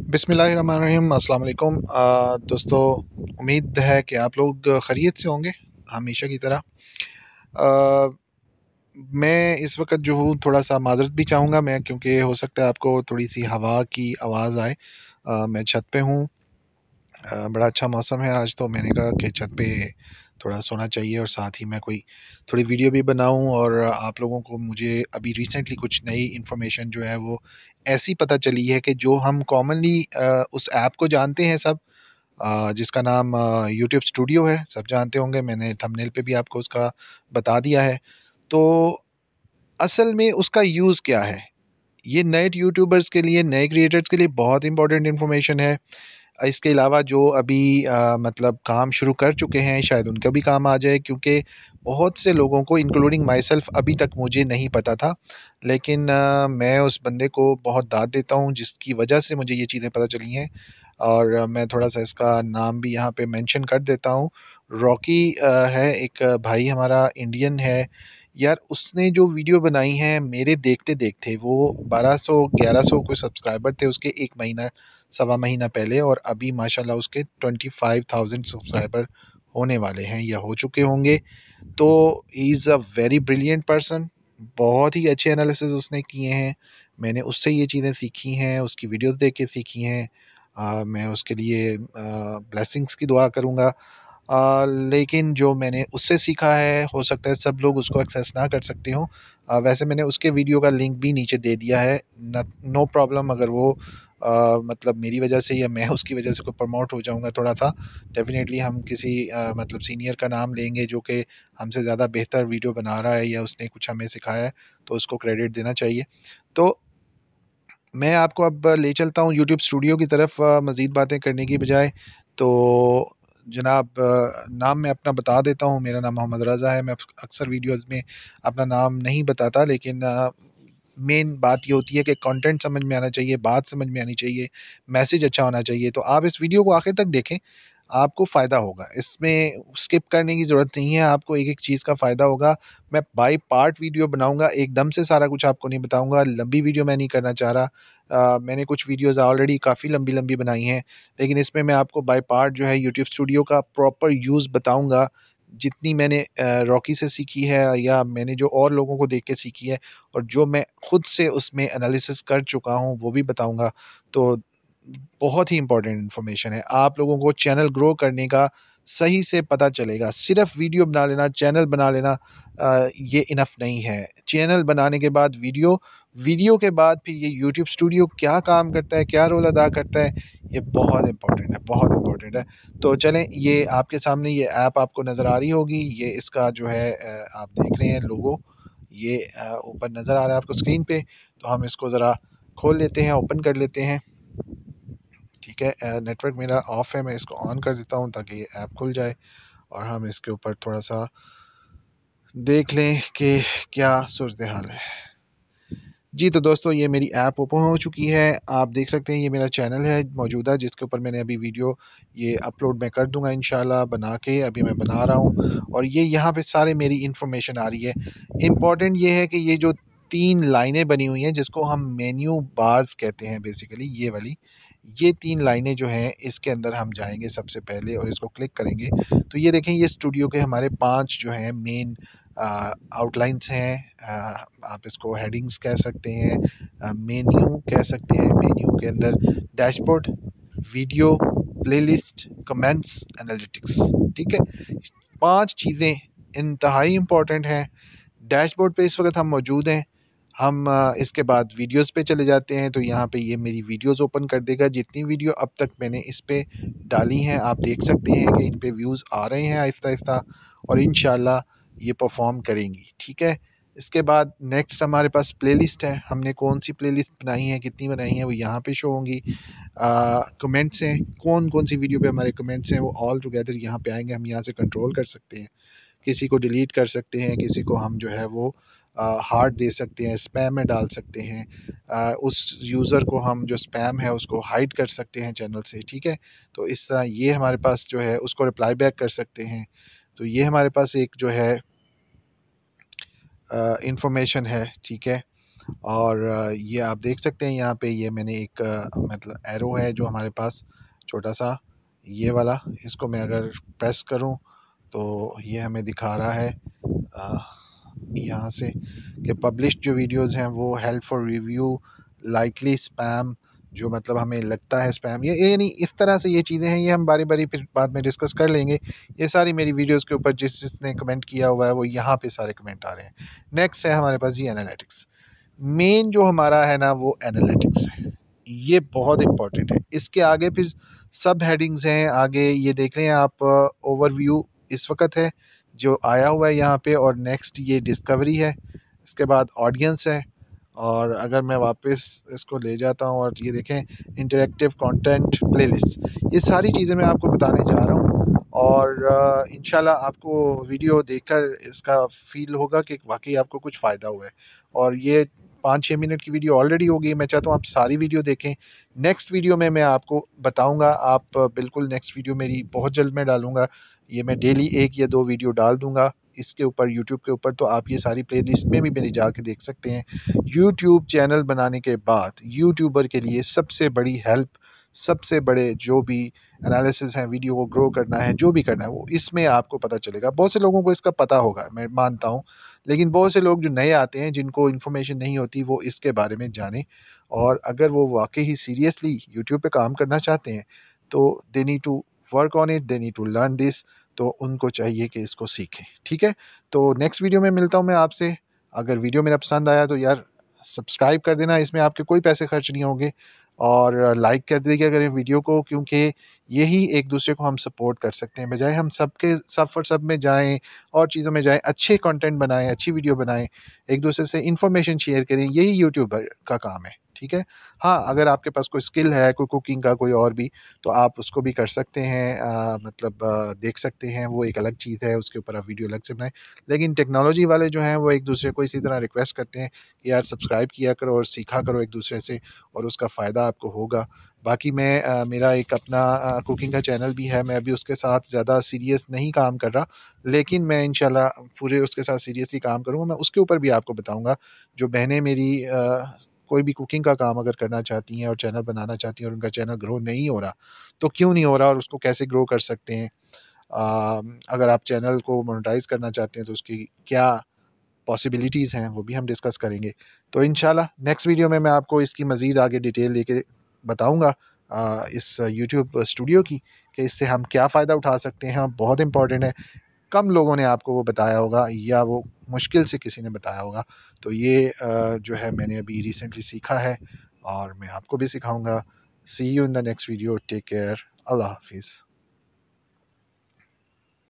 बिस्मिल्लाहिर्रहमानिर्रहीम। अस्सलाम वालेकुम। दोस्तों, उम्मीद है कि आप लोग खैरियत से होंगे हमेशा की तरह। अ, मैं इस वक्त जो हूँ थोड़ा सा माज़रत भी चाहूँगा मैं, क्योंकि हो सकता है आपको थोड़ी सी हवा की आवाज़ आए। मैं छत पे हूँ। बड़ा अच्छा मौसम है आज, तो मैंने कहा कि छत पे थोड़ा सोना चाहिए और साथ ही मैं कोई थोड़ी वीडियो भी बनाऊं। और आप लोगों को मुझे अभी रिसेंटली कुछ नई इन्फॉर्मेशन जो है वो ऐसी पता चली है कि जो हम कॉमनली उस ऐप को जानते हैं सब, जिसका नाम यूट्यूब स्टूडियो है, सब जानते होंगे। मैंने थंबनेल पे भी आपको उसका बता दिया है। तो असल में उसका यूज़ क्या है, ये नए यूट्यूबर्स के लिए, नए क्रिएटर्स के लिए बहुत इंपॉर्टेंट इन्फॉर्मेशन है। इसके अलावा जो अभी मतलब काम शुरू कर चुके हैं, शायद उनका भी काम आ जाए, क्योंकि बहुत से लोगों को इंक्लूडिंग माई सेल्फ अभी तक मुझे नहीं पता था। लेकिन मैं उस बंदे को बहुत दाद देता हूँ जिसकी वजह से मुझे ये चीज़ें पता चली हैं। और मैं थोड़ा सा इसका नाम भी यहाँ पे मेंशन कर देता हूँ। रॉकी है एक भाई हमारा, इंडियन है यार। उसने जो वीडियो बनाई है, मेरे देखते देखते वो 1200-1100 कोई सब्सक्राइबर थे उसके, एक महीना सवा महीना पहले, और अभी माशाल्लाह उसके 25,000 सब्सक्राइबर होने वाले हैं या हो चुके होंगे। तो he is a very brilliant person. बहुत ही अच्छे एनालिसिस उसने किए हैं। मैंने उससे ये चीज़ें सीखी हैं, उसकी वीडियोस देख के सीखी हैं। मैं उसके लिए ब्लेसिंग्स की दुआ करूँगा। लेकिन जो मैंने उससे सीखा है, हो सकता है सब लोग उसको एक्सेस ना कर सकते हों। वैसे मैंने उसके वीडियो का लिंक भी नीचे दे दिया है। नो प्रॉब्लम, अगर वो मतलब मेरी वजह से या मैं उसकी वजह से कोई प्रमोट हो जाऊंगा थोड़ा सा, डेफिनेटली हम किसी मतलब सीनियर का नाम लेंगे जो कि हमसे ज़्यादा बेहतर वीडियो बना रहा है या उसने कुछ हमें सिखाया है, तो उसको क्रेडिट देना चाहिए। तो मैं आपको अब ले चलता हूँ यूट्यूब स्टूडियो की तरफ, मज़ीद बातें करने की बजाय। तो जनाब, नाम मैं अपना बता देता हूँ। मेरा नाम मोहम्मद रज़ा है। मैं अक्सर वीडियोज़ में अपना नाम नहीं बताता, लेकिन मेन बात ये होती है कि कंटेंट समझ में आना चाहिए, बात समझ में आनी चाहिए, मैसेज अच्छा होना चाहिए। तो आप इस वीडियो को आखिर तक देखें, आपको फ़ायदा होगा। इसमें स्किप करने की ज़रूरत नहीं है, आपको एक-एक चीज़ का फ़ायदा होगा। मैं बाय पार्ट वीडियो बनाऊँगा, एकदम से सारा कुछ आपको नहीं बताऊँगा। लंबी वीडियो मैं नहीं करना चाह रहा। मैंने कुछ वीडियोज़ ऑलरेडी काफ़ी लंबी-लंबी बनाई हैं, लेकिन इसमें मैं आपको बाय पार्ट जो है यूट्यूब स्टूडियो का प्रॉपर यूज़ बताऊँगा। जितनी मैंने रॉकी से सीखी है या मैंने जो और लोगों को देख के सीखी है, और जो मैं खुद से उसमें एनालिसिस कर चुका हूँ, वो भी बताऊँगा। तो बहुत ही इम्पोर्टेंट इन्फॉर्मेशन है। आप लोगों को चैनल ग्रो करने का सही से पता चलेगा। सिर्फ़ वीडियो बना लेना, चैनल बना लेना ये इनफ नहीं है। चैनल बनाने के बाद वीडियो, वीडियो के बाद फिर ये यूट्यूब स्टूडियो क्या काम करता है, क्या रोल अदा करता है, ये बहुत इम्पोर्टेंट है, बहुत इम्पोर्टेंट है। तो चलें, ये आपके सामने ये ऐप आपको नज़र आ रही होगी। ये इसका जो है आप देख रहे हैं लोगो, ये ऊपर नज़र आ रहा है आपको स्क्रीन पे। तो हम इसको ज़रा खोल लेते हैं, ओपन कर लेते हैं। ठीक है, नेटवर्क मेरा ऑफ है, मैं इसको ऑन कर देता हूँ ताकि ये ऐप खुल जाए और हम इसके ऊपर थोड़ा सा देख लें कि क्या सूरत हाल है। जी, तो दोस्तों, ये मेरी ऐप ओपन हो चुकी है। आप देख सकते हैं ये मेरा चैनल है मौजूदा, जिसके ऊपर मैंने अभी वीडियो ये अपलोड मैं कर दूंगा इंशाल्लाह, बना के अभी मैं बना रहा हूँ। और ये यहाँ पे सारे मेरी इन्फॉर्मेशन आ रही है। इम्पॉर्टेंट ये है कि ये जो 3 लाइनें बनी हुई हैं, जिसको हम मेन्यू बार्स कहते हैं बेसिकली, ये वाली, ये 3 लाइनें जो हैं, इसके अंदर हम जाएँगे सबसे पहले और इसको क्लिक करेंगे। तो ये देखें, ये स्टूडियो के हमारे 5 जो हैं मेन आउटलाइन्स हैं। आप इसको हेडिंग्स कह सकते हैं, मेन्यू कह सकते हैं। मेन्यू के अंदर dashboard, video, playlist, comments, analytics. ठीक है, 5 चीज़ें इंतहाई इम्पोर्टेंट हैं। डैशबोर्ड पे इस वक्त हम मौजूद हैं। हम इसके बाद वीडियोस पे चले जाते हैं, तो यहाँ पे ये मेरी वीडियोस ओपन कर देगा। जितनी वीडियो अब तक मैंने इस पे डाली हैं, आप देख सकते हैं कि इन पे व्यूज़ आ रहे हैं आहिस्ता आहिस्ता, और इंशाल्लाह ये परफॉर्म करेंगी। ठीक है, इसके बाद नेक्स्ट हमारे पास प्लेलिस्ट है। हमने कौन सी प्लेलिस्ट बनाई है, कितनी बनाई है, वो यहाँ पे शो होंगी। कमेंट्स हैं, कौन कौन सी वीडियो पे हमारे कमेंट्स हैं, वो ऑल टुगेदर यहाँ पे आएंगे। हम यहाँ से कंट्रोल कर सकते हैं, किसी को डिलीट कर सकते हैं, किसी को हम जो है वो हार्ट दे सकते हैं, स्पैम में डाल सकते हैं। उस यूज़र को हम, जो स्पैम है, उसको हाइड कर सकते हैं चैनल से। ठीक है, तो इस तरह ये हमारे पास जो है उसको रिप्लाई बैक कर सकते हैं। तो ये हमारे पास एक जो है इंफॉर्मेशन है। ठीक है, और ये आप देख सकते हैं यहाँ पे, ये मैंने एक मतलब एरो है जो हमारे पास छोटा सा, ये वाला, इसको मैं अगर प्रेस करूँ तो ये हमें दिखा रहा है यहाँ से कि पब्लिश्ड जो वीडियोस हैं वो help for review, likely spam, जो मतलब हमें लगता है स्पैम, ये नहीं, इस तरह से ये चीज़ें हैं, ये हम बारी बारी फिर बाद में डिस्कस कर लेंगे। ये सारी मेरी वीडियोस के ऊपर जिसने कमेंट किया हुआ है वो यहाँ पे सारे कमेंट आ रहे हैं। नेक्स्ट है हमारे पास जी एनालिटिक्स। मेन जो हमारा है ना वो एनालिटिक्स है, ये बहुत इंपॉर्टेंट है। इसके आगे फिर सब हेडिंग्स हैं, आगे ये देख रहे हैं आप, ओवरव्यू इस वक्त है जो आया हुआ है यहाँ पे, और नेक्स्ट ये डिस्कवरी है, इसके बाद ऑडियंस है, और अगर मैं वापस इसको ले जाता हूँ और ये देखें इंटरेक्टिव कंटेंट प्लेलिस्ट, ये सारी चीज़ें मैं आपको बताने जा रहा हूँ। और इंशाल्लाह आपको वीडियो देखकर इसका फील होगा कि वाकई आपको कुछ फ़ायदा हुआ है। और ये 5-6 मिनट की वीडियो ऑलरेडी हो गई, मैं चाहता हूँ आप सारी वीडियो देखें। नेक्स्ट वीडियो में मैं आपको बताऊँगा, आप बिल्कुल नेक्स्ट वीडियो मेरी बहुत जल्द मैं डालूँगा, ये मैं डेली 1 या 2 वीडियो डाल दूँगा इसके ऊपर, यूट्यूब के ऊपर, तो आप ये सारी प्लेलिस्ट में भी मेरी जाके देख सकते हैं। यूट्यूब चैनल बनाने के बाद यूट्यूबर के लिए सबसे बड़ी हेल्प, सबसे बड़े जो भी एनालिसिस हैं, वीडियो को ग्रो करना है, जो भी करना है वो इसमें आपको पता चलेगा। बहुत से लोगों को इसका पता होगा, मैं मानता हूँ, लेकिन बहुत से लोग जो नए आते हैं जिनको इन्फॉर्मेशन नहीं होती वो इसके बारे में जाने, और अगर वो वाकई ही सीरियसली यूट्यूब पे काम करना चाहते हैं तो they need to work on it, they need to learn this, तो उनको चाहिए कि इसको सीखें। ठीक है, तो नेक्स्ट वीडियो में मिलता हूँ मैं आपसे। अगर वीडियो मेरा पसंद आया तो यार सब्सक्राइब कर देना, इसमें आपके कोई पैसे खर्च नहीं होंगे, और लाइक कर दीजिएगा अगर वीडियो को, क्योंकि यही एक दूसरे को हम सपोर्ट कर सकते हैं, बजाय हम सबके सब और सब में जाएं और चीज़ों में जाएं, अच्छे कंटेंट बनाएं, अच्छी वीडियो बनाएं, एक दूसरे से इंफॉर्मेशन शेयर करें, यही यूट्यूबर का काम है। ठीक है, हाँ, अगर आपके पास कोई स्किल है, कोई कुकिंग का, कोई और भी, तो आप उसको भी कर सकते हैं, मतलब देख सकते हैं, वो एक अलग चीज़ है, उसके ऊपर आप वीडियो अलग से बनाएं। लेकिन टेक्नोलॉजी वाले जो हैं वो एक दूसरे को इसी तरह रिक्वेस्ट करते हैं कि यार सब्सक्राइब किया करो और सीखा करो एक दूसरे से, और उसका फ़ायदा आपको होगा। बाकी मैं मेरा एक अपना कुकिंग का चैनल भी है, मैं अभी उसके साथ ज़्यादा सीरियस नहीं काम कर रहा, लेकिन मैं इंशाल्लाह पूरे उसके साथ सीरियसली काम करूँगा, मैं उसके ऊपर भी आपको बताऊँगा। जो बहनें मेरी कोई भी कुकिंग का काम अगर करना चाहती हैं और चैनल बनाना चाहती हैं और उनका चैनल ग्रो नहीं हो रहा, तो क्यों नहीं हो रहा और उसको कैसे ग्रो कर सकते हैं, अगर आप चैनल को मोनेटाइज़ करना चाहते हैं तो उसकी क्या पॉसिबिलिटीज़ हैं, वो भी हम डिस्कस करेंगे। तो इंशाल्लाह नेक्स्ट वीडियो में मैं आपको इसकी मज़ीद आगे डिटेल लेके बताऊँगा, इस यूट्यूब स्टूडियो की, कि इससे हम क्या फ़ायदा उठा सकते हैं, बहुत इम्पोर्टेंट है। कम लोगों ने आपको वो बताया होगा, या वो मुश्किल से किसी ने बताया होगा। तो ये जो है मैंने अभी रिसेंटली सीखा है, और मैं आपको भी सिखाऊँगा। See you in the next video, take care, अल्लाह हाफ़िज़।